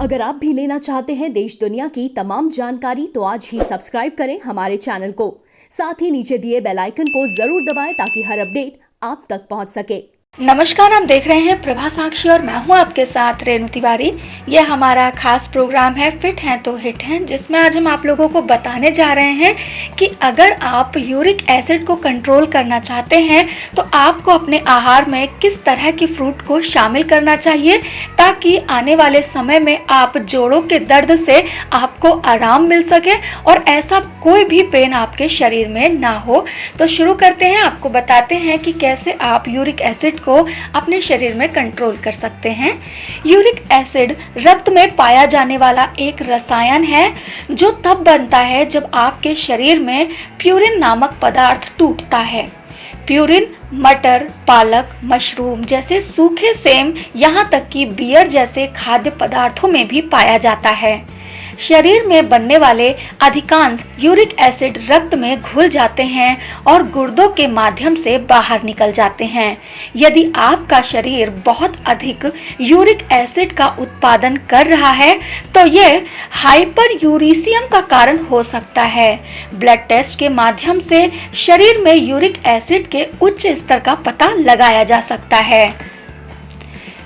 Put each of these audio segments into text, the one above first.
अगर आप भी लेना चाहते हैं देश दुनिया की तमाम जानकारी तो आज ही सब्सक्राइब करें हमारे चैनल को। साथ ही नीचे दिए बेल आइकन को जरूर दबाएं ताकि हर अपडेट आप तक पहुंच सके। नमस्कार, आप देख रहे हैं प्रभा साक्षी और मैं हूं आपके साथ रेणु तिवारी। यह हमारा खास प्रोग्राम है फिट हैं तो हिट हैं, जिसमें आज हम आप लोगों को बताने जा रहे हैं कि अगर आप यूरिक एसिड को कंट्रोल करना चाहते हैं तो आपको अपने आहार में किस तरह की फ्रूट को शामिल करना चाहिए ताकि आने वाले समय में आप जोड़ों के दर्द से आपको आराम मिल सके और ऐसा कोई भी पेन आपके शरीर में ना हो। तो शुरू करते हैं, आपको बताते हैं कि कैसे आप यूरिक एसिड को अपने शरीर में कंट्रोल कर सकते हैं। यूरिक एसिड रक्त में पाया जाने वाला एक रसायन है जो तब बनता है जब आपके शरीर में प्यूरिन नामक पदार्थ टूटता है। प्यूरिन मटर, पालक, मशरूम जैसे सूखे सेम, यहाँ तक कि बियर जैसे खाद्य पदार्थों में भी पाया जाता है। शरीर में बनने वाले अधिकांश यूरिक एसिड रक्त में घुल जाते हैं और गुर्दों के माध्यम से बाहर निकल जाते हैं। यदि आपका शरीर बहुत अधिक यूरिक एसिड का उत्पादन कर रहा है तो यह हाइपरयूरिसियम का कारण हो सकता है। ब्लड टेस्ट के माध्यम से शरीर में यूरिक एसिड के उच्च स्तर का पता लगाया जा सकता है।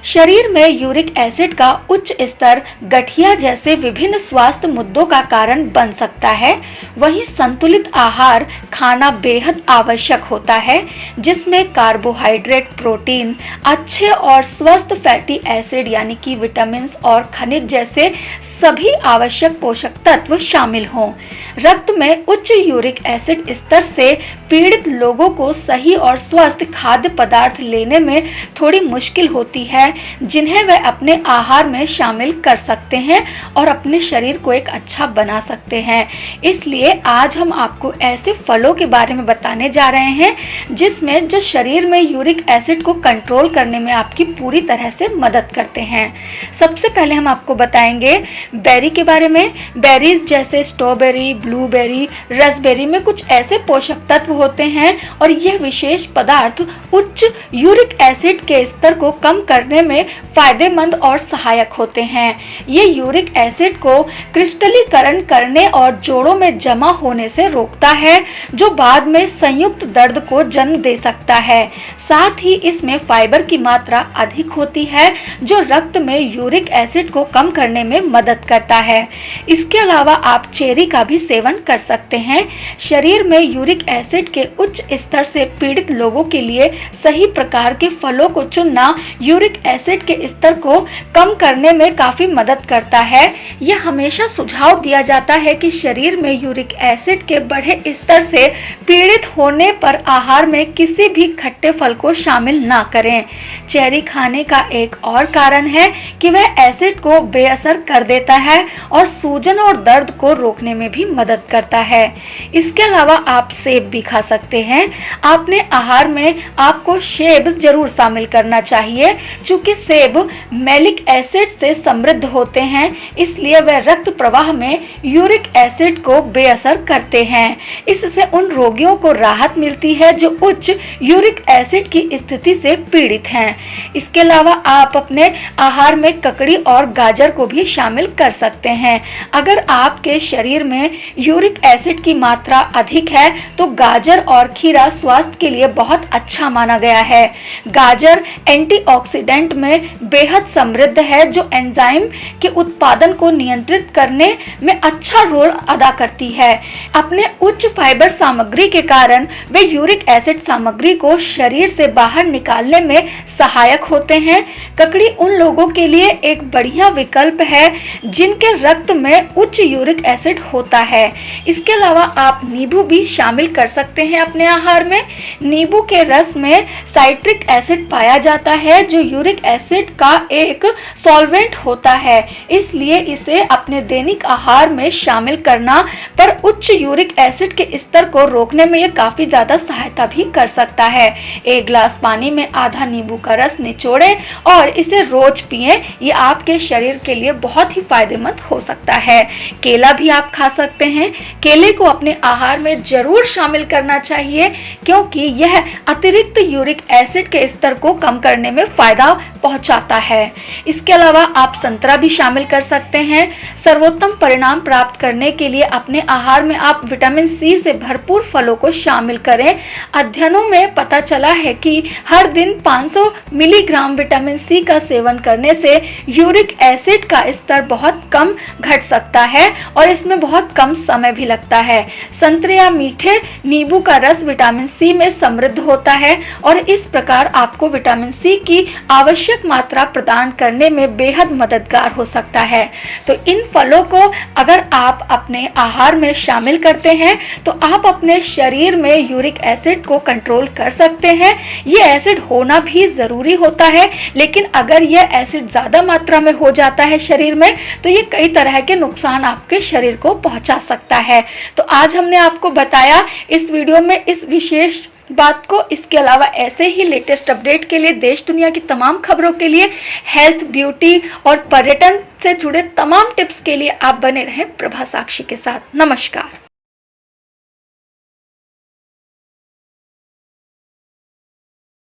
शरीर में यूरिक एसिड का उच्च स्तर गठिया जैसे विभिन्न स्वास्थ्य मुद्दों का कारण बन सकता है। वहीं संतुलित आहार खाना बेहद आवश्यक होता है, जिसमें कार्बोहाइड्रेट, प्रोटीन, अच्छे और स्वस्थ फैटी एसिड यानी कि विटामिन और खनिज जैसे सभी आवश्यक पोषक तत्व शामिल हों। रक्त में उच्च यूरिक एसिड स्तर से पीड़ित लोगों को सही और स्वस्थ खाद्य पदार्थ लेने में थोड़ी मुश्किल होती है, जिन्हें वे अपने आहार में शामिल कर सकते हैं और अपने शरीर को एक अच्छा बना सकते हैं। इसलिए आज हम आपको ऐसे फलों के बारे में बताने जा रहे हैं जिसमें जो शरीर में यूरिक एसिड को कंट्रोल करने में आपकी पूरी तरह से मदद करते हैं। सबसे पहले हम आपको बताएंगे बेरी के बारे में। बेरीज जैसे स्ट्रॉबेरी, ब्लूबेरी, रसबेरी में कुछ ऐसे पोषक तत्व होते हैं और यह विशेष पदार्थ उच्च यूरिक एसिड के स्तर को कम करने में फायदेमंद और सहायक होते हैं। ये यूरिक एसिड को क्रिस्टलीकरण करने और जोड़ों में जमा होने से रोकता है, जो बाद में संयुक्त दर्द को जन्म दे सकता है। साथ ही इसमें फाइबर की मात्रा अधिक होती है, जो रक्त में यूरिक एसिड को कम करने में मदद करता है। इसके अलावा आप चेरी का भी सेवन कर सकते हैं। शरीर में यूरिक एसिड के उच्च स्तर से पीड़ित लोगों के लिए सही प्रकार के फलों को चुनना यूरिक एसिड के स्तर को कम करने में काफी मदद करता है। यह हमेशा सुझाव दिया जाता है कि शरीर में यूरिक एसिड के बढ़े स्तर से पीड़ित होने पर आहार में किसी भी खट्टे फल को शामिल ना करें। चेरी खाने का एक और कारण है कि वह एसिड को बेअसर कर देता है और सूजन और दर्द को रोकने में भी मदद करता है। इसके अलावा आप सेब भी खा सकते हैं। अपने आहार में आपको सेब जरूर शामिल करना चाहिए। चूंकि सेब मैलिक एसिड से समृद्ध होते हैं, इसलिए वे रक्त प्रवाह में यूरिक एसिड को बेअसर करते हैं। इससे उन रोगियों को राहत मिलती है जो उच्च यूरिक एसिड की स्थिति से पीड़ित हैं। इसके अलावा आप अपने आहार में ककड़ी और गाजर को भी शामिल कर सकते हैं। अगर आपके शरीर में यूरिक एसिड की मात्रा अधिक है तो गाजर और खीरा स्वास्थ्य के लिए बहुत अच्छा माना गया है। गाजर एंटीऑक्सीडेंट में बेहद समृद्ध है, जो एंजाइम के उत्पादन को नियंत्रित करने में अच्छा रोल अदा करती है। अपने उच्च फाइबर सामग्री के कारण वे यूरिक एसिड सामग्री को शरीर से बाहर निकालने में सहायक होते हैं। ककड़ी उन लोगों के लिए एक बढ़िया विकल्प है जिनके रक्त में उच्च यूरिक एसिड होता है। इसके अलावा आप नींबू भी शामिल कर सकते हैं अपने आहार में। नींबू के रस में साइट्रिक एसिड पाया जाता है, जो यूरिक एसिड का एक सॉल्वेंट होता है। इसलिए इसे अपने दैनिक आहार में शामिल करना पर उच्च यूरिक एसिड के स्तर को रोकने में यह काफी ज्यादा सहायता भी कर सकता है। एक गिलास पानी में आधा नींबू का रस निचोड़ें और इसे रोज पिएं। ये आपके शरीर के लिए बहुत ही फायदेमंद हो सकता है। केला भी आप खा सकते हैं। केले को अपने आहार में जरूर शामिल करना चाहिए, क्योंकि यह अतिरिक्त यूरिक एसिड के स्तर को कम करने में फायदा पहुंचाता है। इसके अलावा आप संतरा भी शामिल कर सकते हैं। सर्वोत्तम परिणाम प्राप्त करने के लिए अपने आहार में आप विटामिन सी से भरपूर फलों को शामिल करें। अध्ययनों में पता चला है कि हर दिन 500 मिलीग्राम विटामिन सी का सेवन करने से यूरिक एसिड का स्तर बहुत कम घट सकता है और इसमें बहुत कम समय भी लगता है। संतरे या मीठे नींबू का रस विटामिन सी में समृद्ध होता है और इस प्रकार आपको विटामिन सी की आवश्यक मात्रा प्रदान करने में बेहद मददगार हो सकता है। तो इन फलों को अगर आप अपने आहार में शामिल करते हैं तो आप अपने शरीर में यूरिक एसिड को कंट्रोल कर सकते हैं। ये एसिड होना भी जरूरी होता है, लेकिन अगर यह एसिड ज्यादा मात्रा में हो जाता है शरीर में तो ये कई तरह के नुकसान आपके शरीर को पहुंचा सकता है। तो आज हमने आपको बताया इस वीडियो में इस विशेष बात को। इसके अलावा ऐसे ही लेटेस्ट अपडेट के लिए, देश दुनिया की तमाम खबरों के लिए, हेल्थ, ब्यूटी और पर्यटन से जुड़े तमाम टिप्स के लिए आप बने रहें प्रभा साक्षी के साथ। नमस्कार।